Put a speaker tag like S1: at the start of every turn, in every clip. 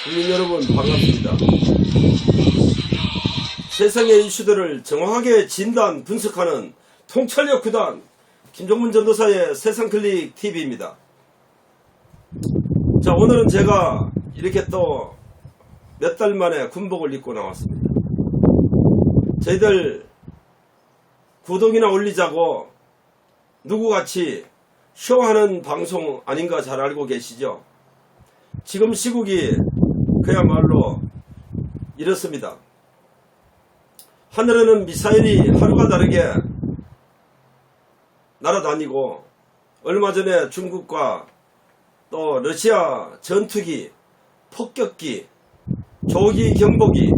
S1: 국민 여러분 반갑습니다. 세상의 이슈들을 정확하게 진단 분석하는 통찰력 구단 김종문 전도사의 세상클릭TV입니다. 자, 오늘은 제가 이렇게 또 몇 달 만에 군복을 입고 나왔습니다. 저희들 구독이나 올리자고 누구같이 쇼하는 방송 아닌가 잘 알고 계시죠? 지금 시국이 그야말로 이렇습니다. 하늘에는 미사일이 하루가 다르게 날아다니고, 얼마 전에 중국과 또 러시아 전투기, 폭격기, 조기 경보기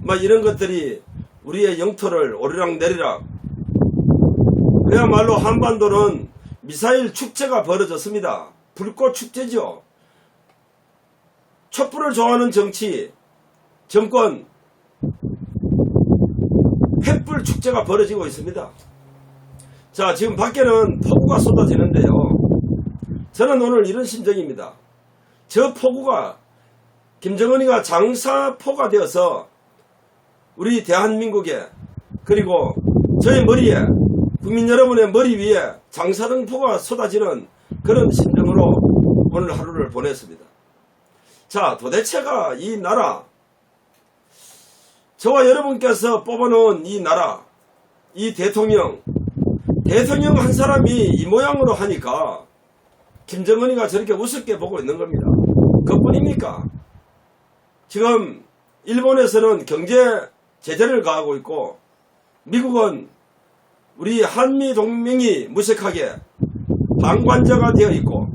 S1: 막 이런 것들이 우리의 영토를 오르락내리락, 그야말로 한반도는 미사일 축제가 벌어졌습니다. 불꽃 축제죠. 촛불을 좋아하는 정치, 정권, 횃불 축제가 벌어지고 있습니다. 자, 지금 밖에는 폭우가 쏟아지는데요. 저는 오늘 이런 심정입니다. 저 폭우가 김정은이가 장사포가 되어서 우리 대한민국에, 그리고 저의 머리에, 국민 여러분의 머리 위에 장사등포가 쏟아지는 그런 심정으로 오늘 하루를 보냈습니다. 자, 도대체가 이 나라, 저와 여러분께서 뽑아놓은 이 나라, 이 대통령 한 사람이 이 모양으로 하니까 김정은이가 저렇게 우습게 보고 있는 겁니다. 그뿐입니까? 지금 일본에서는 경제 제재를 가하고 있고, 미국은 우리 한미 동맹이 무색하게 방관자가 되어 있고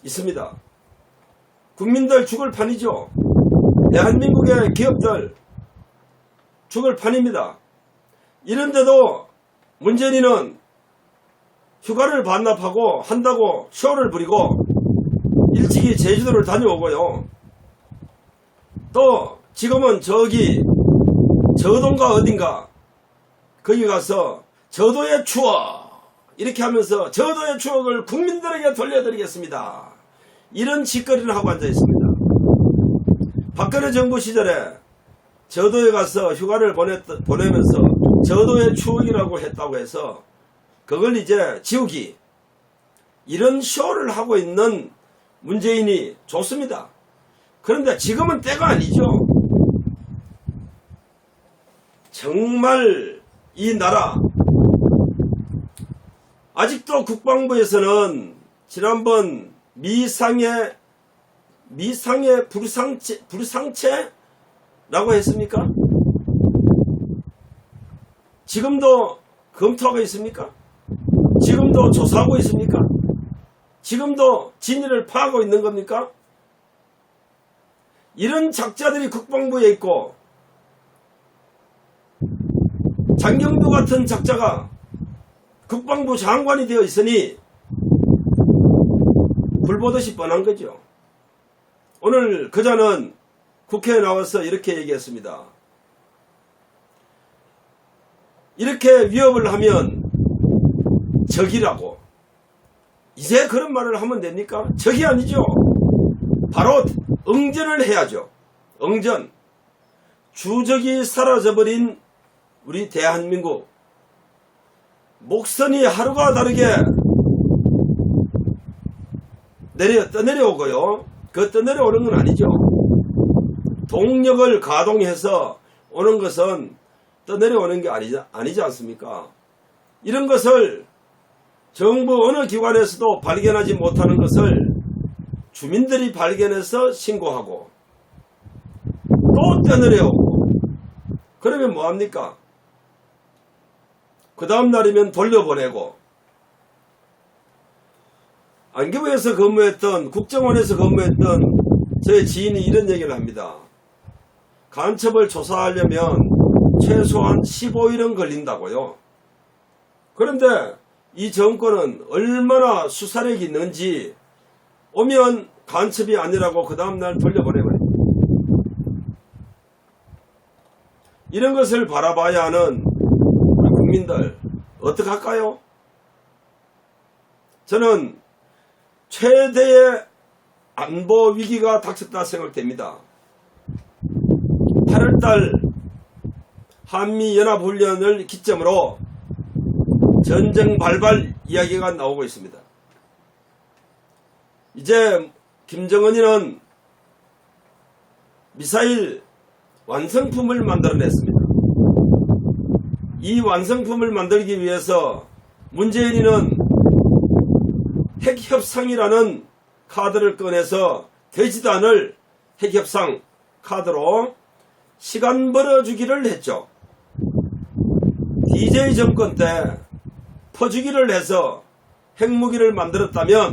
S1: 있습니다. 국민들 죽을 판이죠. 대한민국의 기업들 죽을 판입니다. 이런데도 문재인이는 휴가를 반납하고 한다고 쇼를 부리고 일찍이 제주도를 다녀오고요. 또 지금은 저기 저동가 어딘가 거기 가서 저도의 추억 이렇게 하면서 저도의 추억을 국민들에게 돌려드리겠습니다. 이런 짓거리를 하고 앉아 있습니다. 박근혜 정부 시절에 저도에 가서 휴가를 보내면서 저도의 추억이라고 했다고 해서 그걸 이제 지우기, 이런 쇼를 하고 있는 문재인이 좋습니다. 그런데 지금은 때가 아니죠. 정말 이 나라, 아직도 국방부에서는 지난번 미상의 불상체라고 했습니까? 지금도 검토하고 있습니까? 지금도 조사하고 있습니까? 지금도 진위를 파악하고 있는 겁니까? 이런 작자들이 국방부에 있고, 장경두 같은 작자가 국방부 장관이 되어 있으니 불보듯이 뻔한 거죠. 오늘 그자는 국회에 나와서 이렇게 얘기했습니다. 이렇게 위협을 하면 적이라고. 이제 그런 말을 하면 됩니까? 적이 아니죠. 바로 응전을 해야죠. 응전. 주적이 사라져버린 우리 대한민국, 목선이 하루가 다르게 떠내려오고요. 그 떠내려오는 건 아니죠. 동력을 가동해서 오는 것은 떠내려오는 게 아니지 않습니까? 이런 것을 정부 어느 기관에서도 발견하지 못하는 것을 주민들이 발견해서 신고하고 또 떠내려오고, 그러면 뭐합니까? 그 다음 날이면 돌려보내고. 안기부에서 근무했던, 국정원에서 근무했던 저의 지인이 이런 얘기를 합니다. 간첩을 조사하려면 최소한 15일은 걸린다고요. 그런데 이 정권은 얼마나 수사력이 있는지, 오면 간첩이 아니라고 그 다음날 돌려보내버려요. 이런 것을 바라봐야 하는 국민들 어떡할까요? 저는 최대의 안보 위기가 닥쳤다 생각됩니다. 8월달 한미연합훈련을 기점으로 전쟁 발발 이야기가 나오고 있습니다. 이제 김정은이는 미사일 완성품을 만들어냈습니다. 이 완성품을 만들기 위해서 문재인이는 핵협상이라는 카드를 꺼내서 되지도 않을 핵협상 카드로 시간 벌어주기를 했죠. DJ 정권 때 퍼주기를 해서 핵무기를 만들었다면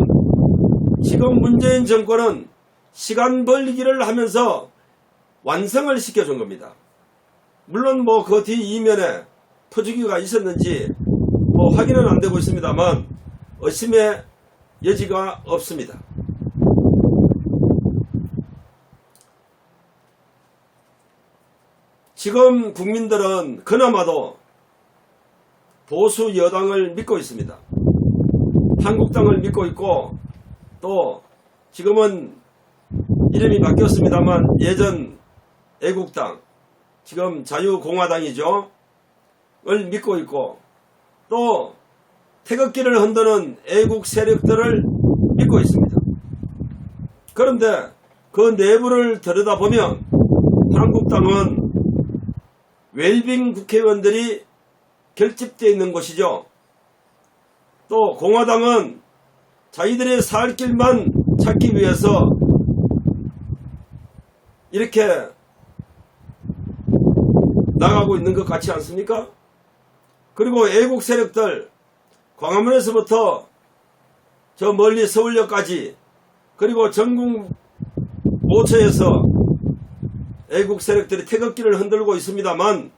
S1: 지금 문재인 정권은 시간 벌기를 하면서 완성을 시켜준 겁니다. 물론 그 뒤 이면에 퍼주기가 있었는지 확인은 안 되고 있습니다만 의심의 여지가 없습니다. 지금 국민들은 그나마도 보수 여당을 믿고 있습니다. 한국당을 믿고 있고, 또 지금은 이름이 바뀌었습니다만 예전 애국당, 지금 자유공화당이죠. 을 믿고 있고, 또 태극기를 흔드는 애국 세력들을 믿고 있습니다. 그런데 그 내부를 들여다보면 한국당은 웰빙 국회의원들이 결집되어 있는 것이죠. 또 공화당은 자기들의 살 길만 찾기 위해서 이렇게 나가고 있는 것 같지 않습니까? 그리고 애국 세력들, 광화문에서부터 저 멀리 서울역까지, 그리고 전국 모처에서 애국 세력들이 태극기를 흔들고 있습니다만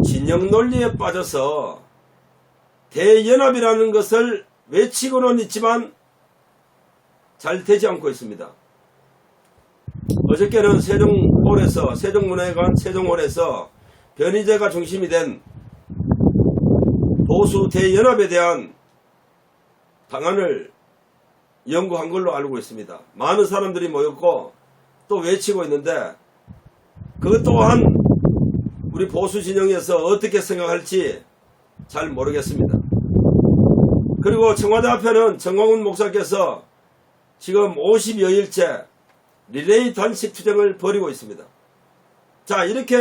S1: 진영 논리에 빠져서 대연합이라는 것을 외치고는 있지만 잘 되지 않고 있습니다. 어저께는 세종문화회관 세종홀에서 변희재가 중심이 된 보수 대연합에 대한 방안을 연구한 걸로 알고 있습니다. 많은 사람들이 모였고 또 외치고 있는데, 그것 또한 우리 보수 진영에서 어떻게 생각할지 잘 모르겠습니다. 그리고 청와대 앞에는 정광훈 목사께서 지금 50여일째 릴레이 단식 투쟁을 벌이고 있습니다. 자, 이렇게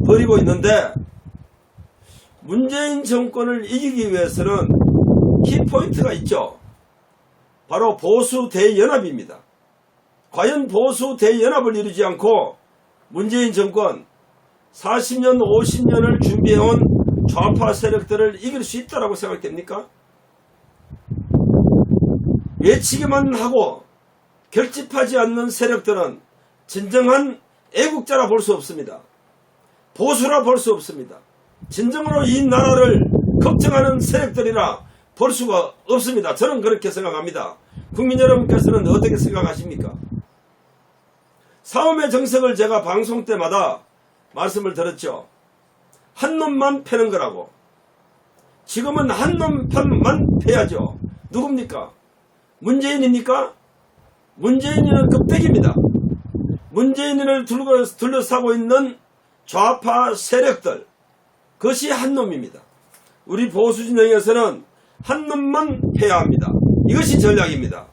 S1: 벌이고 있는데 문재인 정권을 이기기 위해서는 키포인트가 있죠. 바로 보수 대연합입니다. 과연 보수 대연합을 이루지 않고 문재인 정권 40년 50년을 준비해온 좌파 세력들을 이길 수 있다고 생각됩니까? 외치기만 하고 결집하지 않는 세력들은 진정한 애국자라 볼 수 없습니다. 보수라 볼 수 없습니다. 진정으로 이 나라를 걱정하는 세력들이라 볼 수가 없습니다. 저는 그렇게 생각합니다. 국민 여러분께서는 어떻게 생각하십니까? 싸움의 정석을 제가 방송 때마다 말씀을 드렸죠. 한 놈만 패는 거라고. 지금은 한 놈만 패야죠. 누굽니까? 문재인입니까? 문재인이는 껍데기입니다. 문재인을 둘러싸고 있는 좌파 세력들, 그것이 한 놈입니다. 우리 보수 진영에서는 한 놈만 패야 합니다. 이것이 전략입니다.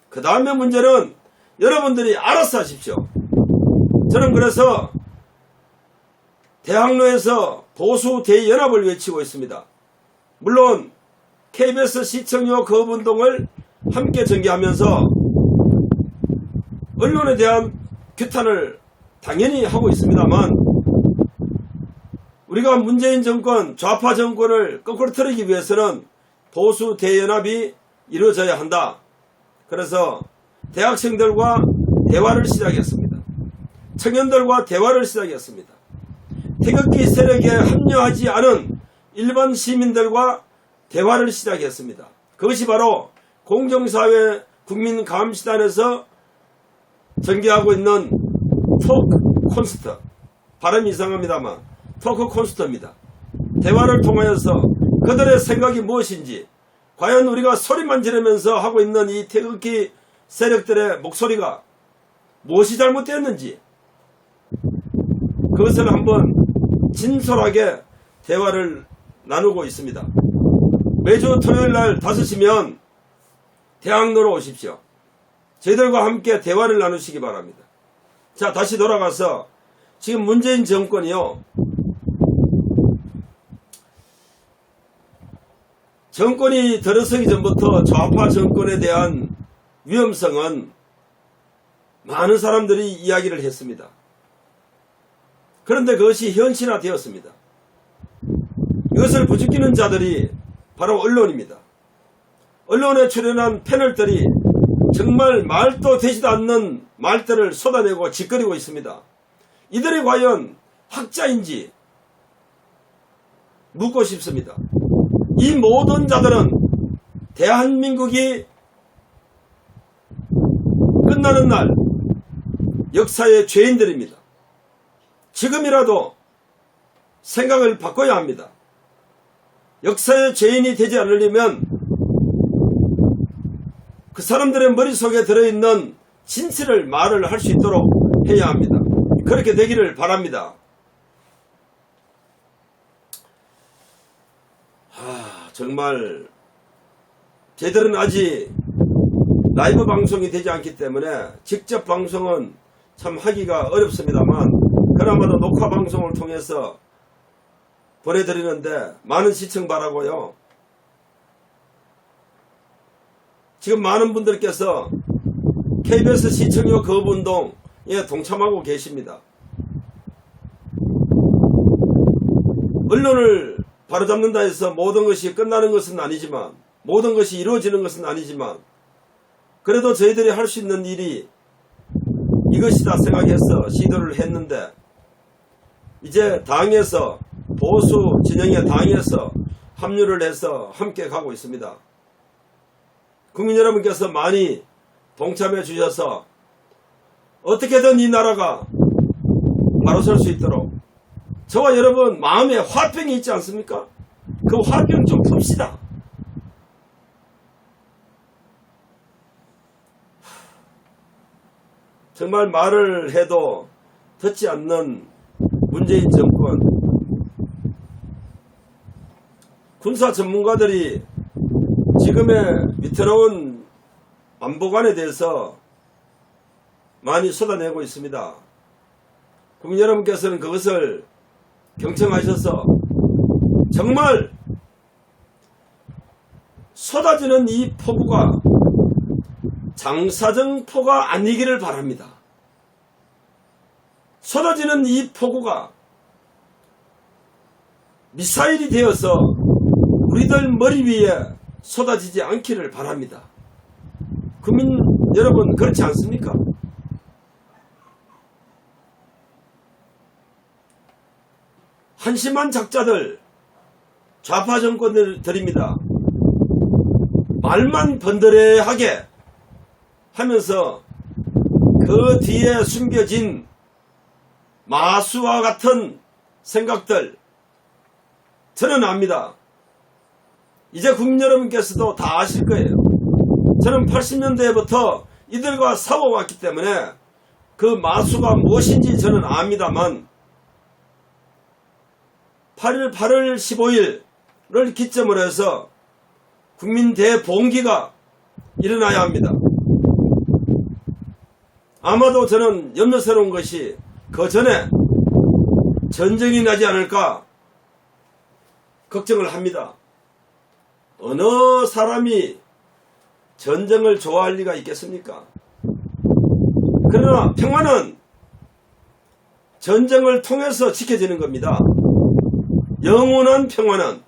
S1: 그 다음에 문제는 여러분들이 알아서 하십시오. 저는 그래서 대학로에서 보수 대연합을 외치고 있습니다. 물론 KBS 시청료 거부운동을 함께 전개하면서 언론에 대한 규탄을 당연히 하고 있습니다만, 우리가 문재인 정권, 좌파 정권을 거꾸로 틀기 위해서는 보수 대연합이 이루어져야 한다. 그래서 대학생들과 대화를 시작했습니다. 청년들과 대화를 시작했습니다. 태극기 세력에 합류하지 않은 일반 시민들과 대화를 시작했습니다. 그것이 바로 공정사회 국민감시단에서 전개하고 있는 토크 콘서트, 발음이 이상합니다만 토크 콘서트입니다. 대화를 통하여서 그들의 생각이 무엇인지, 과연 우리가 소리만 지르면서 하고 있는 이 태극기 세력들의 목소리가 무엇이 잘못되었는지, 그것을 한번 진솔하게 대화를 나누고 있습니다. 매주 토요일날 5시면 대학로로 오십시오. 저희들과 함께 대화를 나누시기 바랍니다. 자, 다시 돌아가서 지금 문재인 정권이요, 정권이 들어서기 전부터 좌파 정권에 대한 위험성은 많은 사람들이 이야기를 했습니다. 그런데 그것이 현실화되었습니다. 이것을 부추기는 자들이 바로 언론입니다. 언론에 출연한 패널들이 정말 말도 되지도 않는 말들을 쏟아내고 짓거리고 있습니다. 이들이 과연 학자인지 묻고 싶습니다. 이 모든 자들은 대한민국이 끝나는 날 역사의 죄인들입니다. 지금이라도 생각을 바꿔야 합니다. 역사의 죄인이 되지 않으려면 그 사람들의 머릿속에 들어있는 진실을 말을 할 수 있도록 해야 합니다. 그렇게 되기를 바랍니다. 정말 저희들은 아직 라이브 방송이 되지 않기 때문에 직접 방송은 참 하기가 어렵습니다만, 그나마도 녹화 방송을 통해서 보내드리는데 많은 시청 바라고요. 지금 많은 분들께서 KBS 시청료 거부운동에 동참하고 계십니다. 언론을 바로잡는다 해서 모든 것이 끝나는 것은 아니지만, 모든 것이 이루어지는 것은 아니지만, 그래도 저희들이 할 수 있는 일이 이것이다 생각해서 시도를 했는데, 이제 당에서, 보수 진영의 당에서 합류를 해서 함께 가고 있습니다. 국민 여러분께서 많이 동참해 주셔서 어떻게든 이 나라가 바로 설 수 있도록, 저와 여러분 마음에 화병이 있지 않습니까? 그 화병 좀 풉시다. 정말 말을 해도 듣지 않는 문재인 정권, 군사 전문가들이 지금의 위태로운 안보관에 대해서 많이 쏟아내고 있습니다. 국민 여러분께서는 그것을 경청하셔서 정말 쏟아지는 이 폭우가 장사정포가 아니기를 바랍니다. 쏟아지는 이 폭우가 미사일이 되어서 우리들 머리 위에 쏟아지지 않기를 바랍니다. 국민 여러분, 그렇지 않습니까? 한심한 작자들, 좌파 정권들입니다. 말만 번드레하게 하면서 그 뒤에 숨겨진 마수와 같은 생각들, 저는 압니다. 이제 국민 여러분께서도 다 아실 거예요. 저는 80년대부터 이들과 싸워왔기 때문에 그 마수가 무엇인지 저는 압니다만, 8일 8월 15일을 기점으로 해서 국민 대봉기가 일어나야 합니다. 아마도 저는 염려스러운 것이 그 전에 전쟁이 나지 않을까 걱정을 합니다. 어느 사람이 전쟁을 좋아할 리가 있겠습니까? 그러나 평화는 전쟁을 통해서 지켜지는 겁니다. 영원한 평화는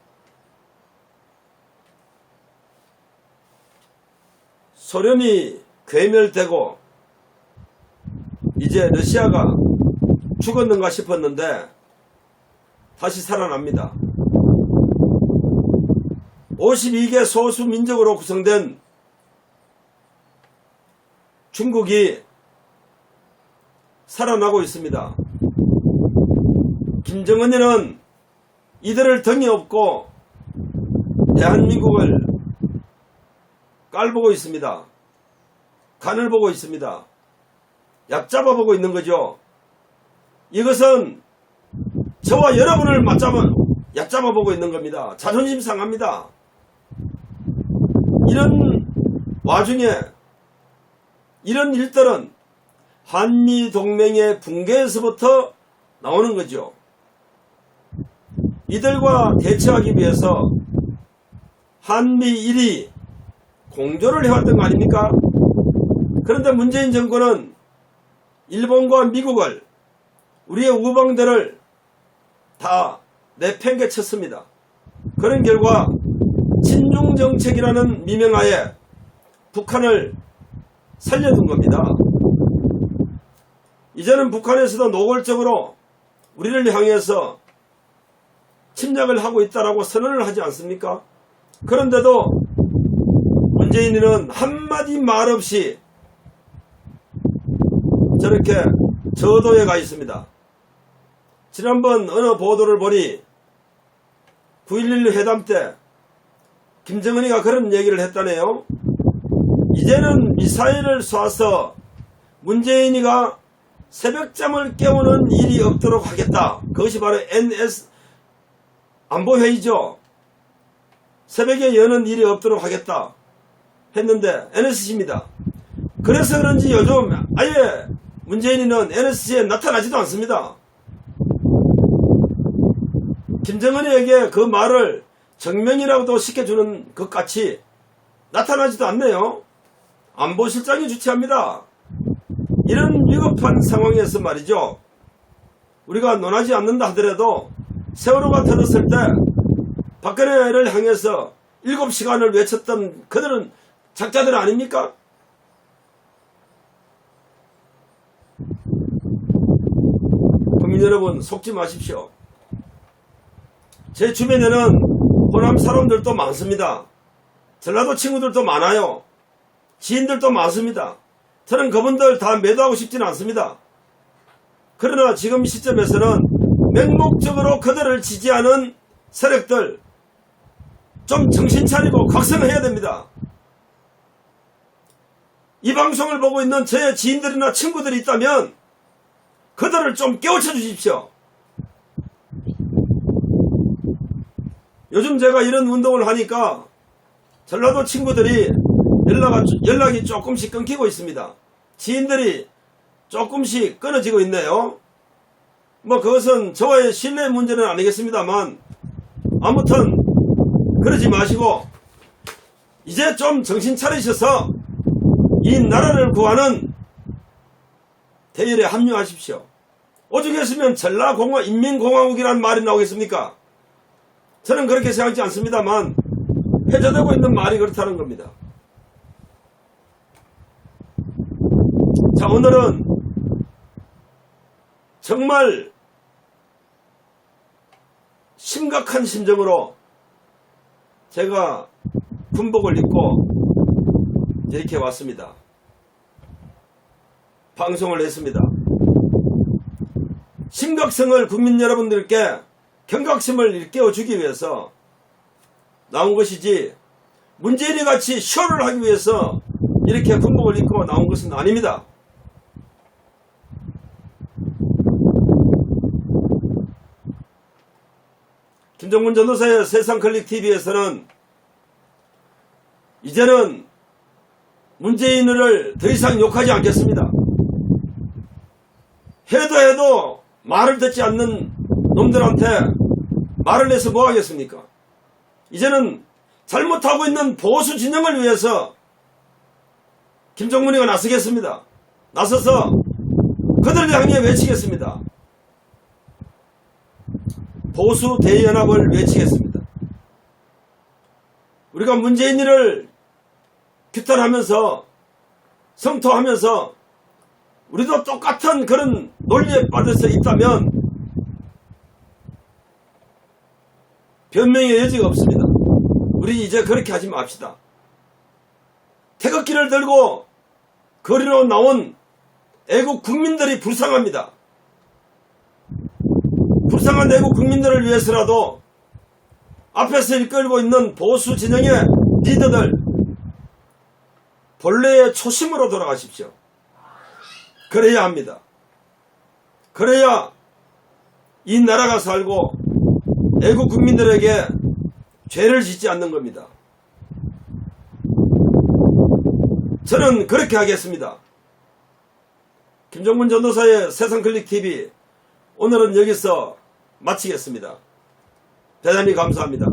S1: 소련이 괴멸되고 이제 러시아가 죽었는가 싶었는데 다시 살아납니다. 52개 소수 민족으로 구성된 중국이 살아나고 있습니다. 김정은이는 이들을 등에 업고 대한민국을 깔보고 있습니다. 간을 보고 있습니다. 얕잡아 보고 있는 거죠. 이것은 저와 여러분을 얕잡아 보고 있는 겁니다. 자존심 상합니다. 이런 와중에 이런 일들은 한미동맹의 붕괴에서부터 나오는 거죠. 이들과 대처하기 위해서 한미일이 공조를 해왔던 거 아닙니까? 그런데 문재인 정권은 일본과 미국을, 우리의 우방들을 다 내팽개쳤습니다. 그런 결과 친중정책이라는 미명하에 북한을 살려둔 겁니다. 이제는 북한에서도 노골적으로 우리를 향해서 침략을 하고 있다라고 선언을 하지 않습니까? 그런데도 문재인은 한마디 말 없이 저렇게 저도에 가 있습니다. 지난번 어느 보도를 보니 9.11 회담 때 김정은이가 그런 얘기를 했다네요. 이제는 미사일을 쏴서 문재인이가 새벽잠을 깨우는 일이 없도록 하겠다. 그것이 바로 NS 안보회의죠. 새벽에 여는 일이 없도록 하겠다 했는데 NSC입니다. 그래서 그런지 요즘 아예 문재인이는 NSC에 나타나지도 않습니다. 김정은이에게 그 말을 정명이라고도 시켜주는 것 같이 나타나지도 않네요. 안보실장이 주최합니다. 이런 위급한 상황에서 말이죠. 우리가 논하지 않는다 하더라도 세월호가 터졌을 때 박근혜를 향해서 7시간을 외쳤던 그들은 작자들 아닙니까? 국민 여러분, 속지 마십시오. 제 주변에는 호남 사람들도 많습니다. 전라도 친구들도 많아요. 지인들도 많습니다. 저는 그분들 다 매도하고 싶지는 않습니다. 그러나 지금 시점에서는 맹목적으로 그들을 지지하는 세력들 좀 정신 차리고 각성해야 됩니다. 이 방송을 보고 있는 저의 지인들이나 친구들이 있다면 그들을 좀 깨우쳐 주십시오. 요즘 제가 이런 운동을 하니까 전라도 친구들이 연락이 조금씩 끊기고 있습니다. 지인들이 조금씩 끊어지고 있네요. 뭐 그것은 저와의 신뢰 문제는 아니겠습니다만 아무튼 그러지 마시고 이제 좀 정신 차리셔서 이 나라를 구하는 대열에 합류하십시오. 오죽했으면 인민공화국이라는 말이 나오겠습니까? 저는 그렇게 생각하지 않습니다만 회자되고 있는 말이 그렇다는 겁니다. 자, 오늘은 정말 심각한 심정으로 제가 군복을 입고 이렇게 왔습니다. 방송을 했습니다. 심각성을 국민 여러분들께 경각심을 일깨워주기 위해서 나온 것이지 문재인이 같이 쇼를 하기 위해서 이렇게 군복을 입고 나온 것은 아닙니다. 김정문 전도사의 세상클릭TV에서는 이제는 문재인을 더 이상 욕하지 않겠습니다. 해도 말을 듣지 않는 놈들한테 말을 내서 뭐 하겠습니까? 이제는 잘못하고 있는 보수 진영을 위해서 김정문이가 나서겠습니다. 나서서 그들을 향해 외치겠습니다. 보수 대연합을 외치겠습니다. 우리가 문재인이를 규탄하면서 성토하면서 우리도 똑같은 그런 논리에 빠져서 있다면 변명의 여지가 없습니다. 우리 이제 그렇게 하지 맙시다. 태극기를 들고 거리로 나온 애국 국민들이 불쌍합니다. 불쌍한 애국 국민들을 위해서라도 앞에서 이끌고 있는 보수 진영의 리더들 본래의 초심으로 돌아가십시오. 그래야 합니다. 그래야 이 나라가 살고 애국 국민들에게 죄를 짓지 않는 겁니다. 저는 그렇게 하겠습니다. 김종문 전도사의 세상클릭TV 오늘은 여기서 마치겠습니다. 대단히 감사합니다.